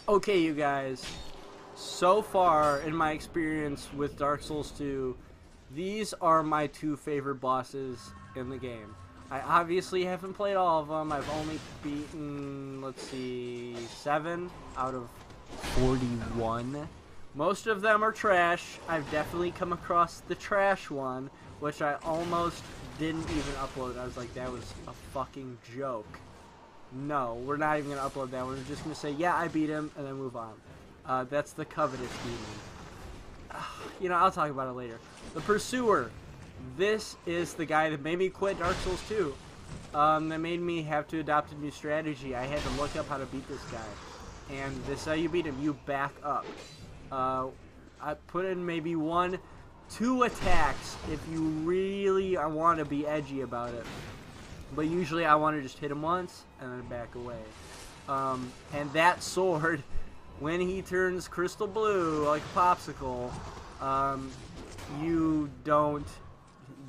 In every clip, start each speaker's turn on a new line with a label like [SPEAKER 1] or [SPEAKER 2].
[SPEAKER 1] Okay, you guys, so far in my experience with Dark Souls 2, these are my two favorite bosses in the game. I obviously haven't played all of them. I've only beaten, let's see, 7 out of 41. Most of them are trash. I've definitely come across the trash one, which I almost didn't even upload. I was like, that was a fucking joke. No, we're not even going to upload that. We're just going to say, yeah, I beat him, and then move on. That's the Covetous Demon. You know, I'll talk about it later. The Pursuer. This is the guy that made me quit Dark Souls 2. That made me have to adopt a new strategy. I had to look up how to beat this guy. And this is how you beat him. You back up. I put in maybe 1-2 attacks if you really want to be edgy about it. But usually I want to just hit him once and then back away. And that sword, when he turns crystal blue like a popsicle, you don't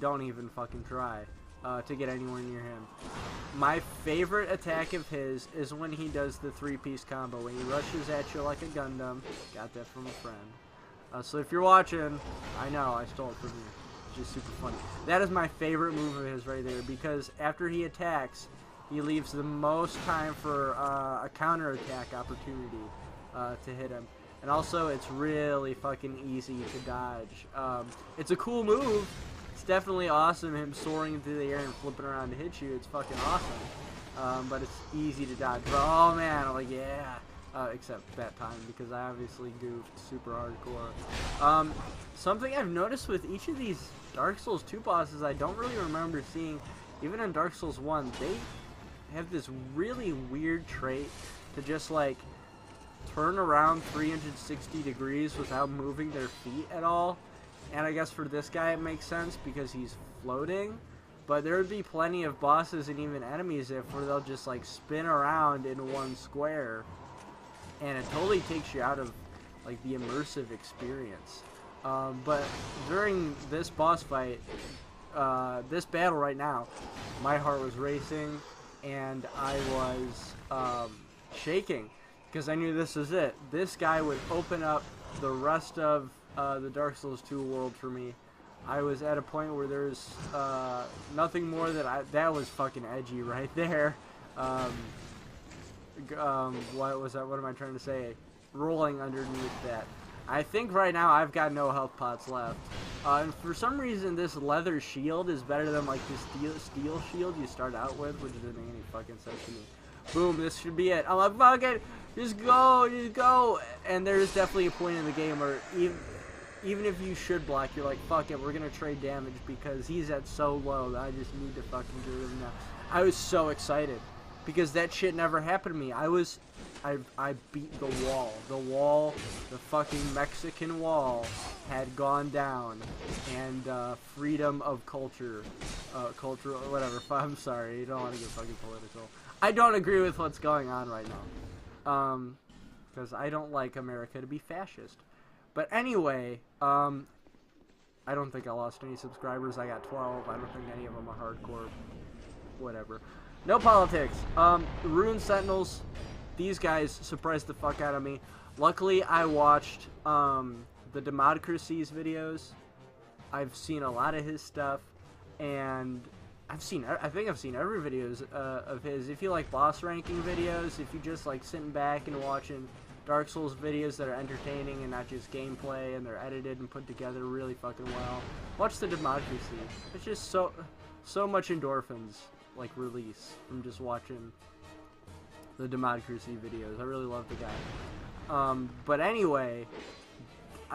[SPEAKER 1] even fucking try to get anywhere near him. My favorite attack of his is when he does the 3-piece combo, when he rushes at you like a Gundam. Got that from a friend. So if you're watching, I know I stole it from you. Just super funny. That is my favorite move of his right there, because after he attacks, he leaves the most time for a counter-attack opportunity to hit him. And also, it's really fucking easy to dodge. It's a cool move. It's definitely awesome, him soaring through the air and flipping around to hit you. It's fucking awesome. But it's easy to dodge. But, oh man, I'm like, yeah. Except that time, because I obviously goofed super hardcore. Something I've noticed with each of these Dark Souls 2 bosses I don't really remember seeing, even in Dark Souls 1, they have this really weird trait to just like turn around 360 degrees without moving their feet at all. And I guess for this guy it makes sense because he's floating. But there would be plenty of bosses and even enemies where they'll just like spin around in one square. And it totally takes you out of like the immersive experience. But during this boss fight, this battle right now, my heart was racing and I was shaking because I knew this was it. This guy would open up the rest of the Dark Souls 2 world for me. I was at a point where there's nothing more that was fucking edgy right there. What was that? What am I trying to say? Rolling underneath that. I think right now I've got no health pots left. And for some reason this leather shield is better than like the steel shield you start out with, which doesn't make any fucking sense to me. Boom, this should be it. I'm like, fuck it, just go. And there's definitely a point in the game where even if you should block, you're like, fuck it, we're gonna trade damage because he's at so low that I just need to fucking get rid of him now. I was so excited. Because that shit never happened to me. I beat the wall. The fucking Mexican wall had gone down. And, freedom of culture. Cultural, whatever. I'm sorry, you don't want to get fucking political. I don't agree with what's going on right now. Because I don't like America to be fascist. But anyway, I don't think I lost any subscribers. I got 12. I don't think any of them are hardcore. Whatever. No politics. Rune Sentinels, these guys surprised the fuck out of me. Luckily, I watched the Democracy's videos. I've seen a lot of his stuff, and I think I've seen every videos of his. If you like boss ranking videos, if you just like sitting back and watching Dark Souls videos that are entertaining and not just gameplay, and they're edited and put together really fucking well, watch the Democracy. It's just so much endorphins like release from just watching the Democracy videos. I really love the guy. But anyway,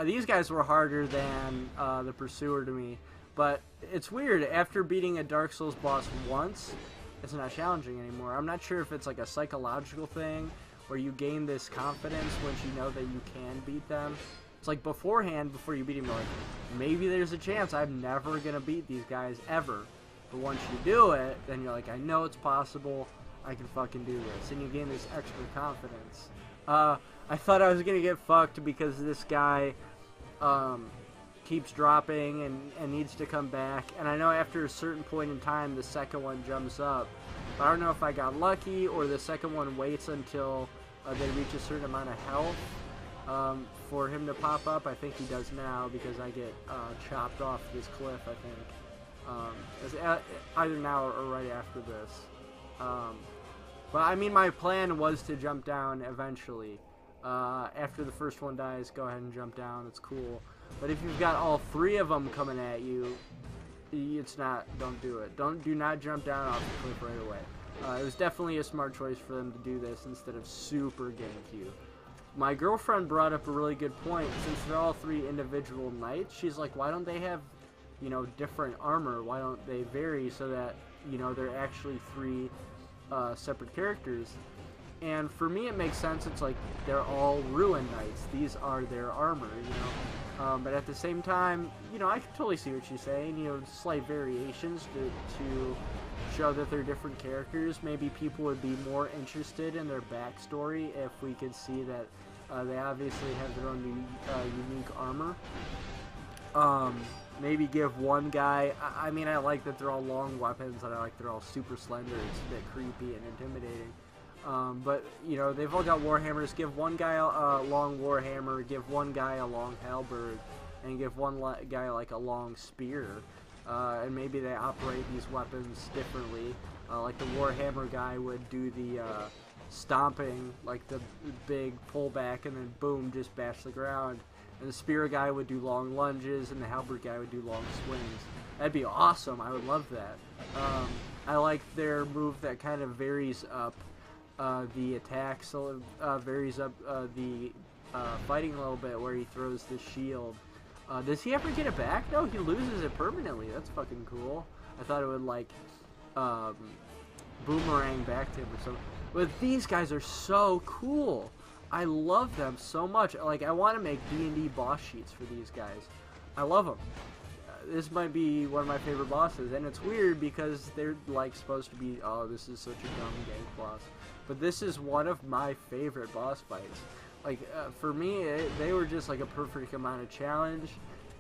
[SPEAKER 1] these guys were harder than the Pursuer to me. But it's weird, after beating a Dark Souls boss once, it's not challenging anymore. I'm not sure if it's like a psychological thing where you gain this confidence once you know that you can beat them. It's like beforehand, before you beat him, you're like, maybe there's a chance I'm never gonna beat these guys ever. But once you do it, then you're like, I know it's possible, I can fucking do this. And you gain this extra confidence. I thought I was gonna get fucked because this guy keeps dropping and needs to come back. And I know after a certain point in time, the second one jumps up. But I don't know if I got lucky or the second one waits until they reach a certain amount of health for him to pop up. I think he does now because I get chopped off this cliff, I think. Either now or right after this. But I mean, my plan was to jump down eventually. After the first one dies, go ahead and jump down. It's cool. But if you've got all three of them coming at you, it's not. Don't do it. Do not jump down off the cliff right away. It was definitely a smart choice for them to do this instead of super GameCube. My girlfriend brought up a really good point. Since they're all three individual knights, she's like, why don't they have, you know, different armor? Why don't they vary so that, you know, they're actually three separate characters? And for me, it makes sense. It's like they're all Ruin Knights. These are their armor, you know. But at the same time, you know, I can totally see what she's saying. You know, slight variations to show that they're different characters. Maybe people would be more interested in their backstory if we could see that they obviously have their own unique armor. Maybe give one guy. I mean, I like that they're all long weapons, and I like they're all super slender. It's a bit creepy and intimidating. But, you know, they've all got warhammers. Give one guy a long warhammer, give one guy a long halberd, and give one guy, like, a long spear. And maybe they operate these weapons differently. Like, the warhammer guy would do the stomping, like the big pullback, and then boom, just bash the ground. And the spear guy would do long lunges, and the halberd guy would do long swings. That'd be awesome. I would love that. I like their move that kind of varies up the attack, so varies up the fighting a little bit, where he throws the shield. Does he ever get it back? No, he loses it permanently. That's fucking cool. I thought it would, like, boomerang back to him or something. But these guys are so cool. I love them so much. Like, I want to make D&D boss sheets for these guys. I love them. This might be one of my favorite bosses, and it's weird because they're, like, supposed to be, oh, this is such a dumb gank boss. But this is one of my favorite boss fights. Like, for me, they were just, like, a perfect amount of challenge,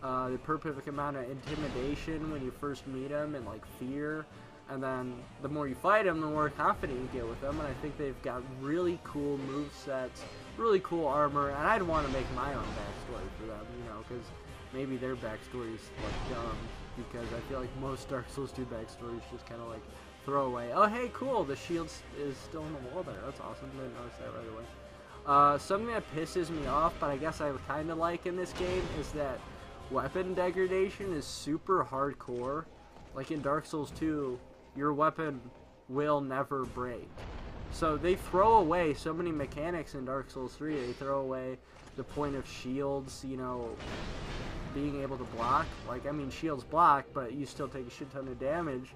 [SPEAKER 1] the perfect amount of intimidation when you first meet them, and, like, fear. And then the more you fight them, the more confident you get with them. And I think they've got really cool movesets, really cool armor, and I'd want to make my own backstory for them, you know, because maybe their backstory's, like, dumb, because I feel like most Dark Souls 2 backstories just kind of, like, throw away. Oh, hey, cool, the shield is still in the wall there. That's awesome. I didn't notice that right away. Something that pisses me off, but I guess I would kind of like in this game, is that weapon degradation is super hardcore. Like in Dark Souls 2, your weapon will never break. So they throw away so many mechanics in Dark Souls 3. They throw away the point of shields, you know, being able to block. Like, I mean, shields block, but you still take a shit ton of damage,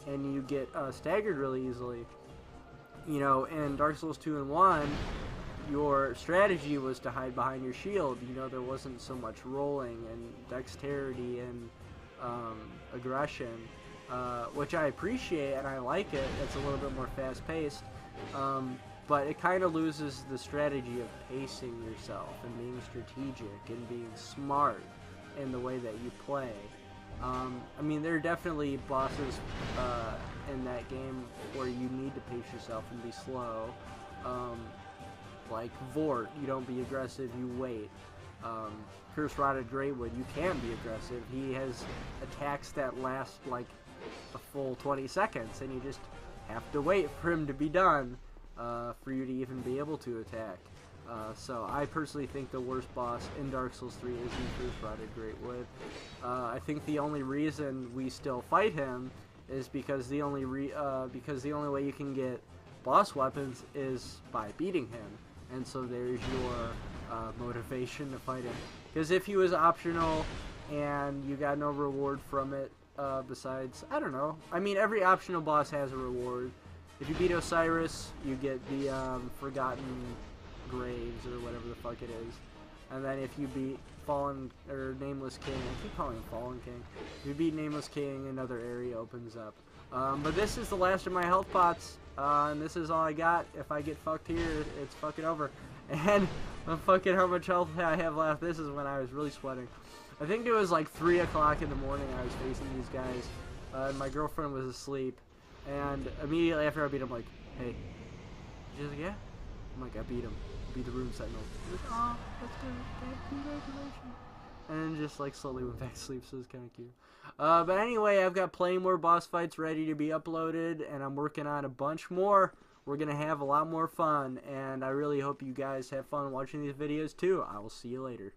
[SPEAKER 1] and you get staggered really easily. You know, in Dark Souls 2 and 1, your strategy was to hide behind your shield. You know, there wasn't so much rolling and dexterity and aggression, which I appreciate and I like it. It's a little bit more fast-paced, but it kind of loses the strategy of pacing yourself and being strategic and being smart in the way that you play. I mean, there are definitely bosses in that game where you need to pace yourself and be slow. Like Vort, you don't be aggressive, you wait. Curse Rotted Greatwood, you can be aggressive. He has attacks that last like a full 20 seconds, and you just have to wait for him to be done for you to even be able to attack. So I personally think the worst boss in Dark Souls 3 is the Curse Rotted Greatwood. I think the only reason we still fight him is because the only way you can get boss weapons is by beating him, and so there's your motivation to fight him. Because if he was optional and you got no reward from it, besides, I don't know. I mean, every optional boss has a reward. If you beat Osiris, you get the Forgotten Graves or whatever the fuck it is. And then if you beat Fallen or Nameless King, I keep calling him Fallen King. If you beat Nameless King, another area opens up. But this is the last of my health pots, and this is all I got. If I get fucked here, it's fucking over. And fucking how much health I have left. This is when I was really sweating. I think it was like 3 o'clock in the morning I was facing these guys, and my girlfriend was asleep. And immediately after I beat him, like, hey. She's like, yeah. I'm like, I beat him. Beat the Rune Sentinel. He's like, oh, that's good. Congratulations. And then just like slowly went back to sleep, so it's kind of cute. But anyway, I've got plenty more boss fights ready to be uploaded, and I'm working on a bunch more. We're going to have a lot more fun, and I really hope you guys have fun watching these videos too. I will see you later.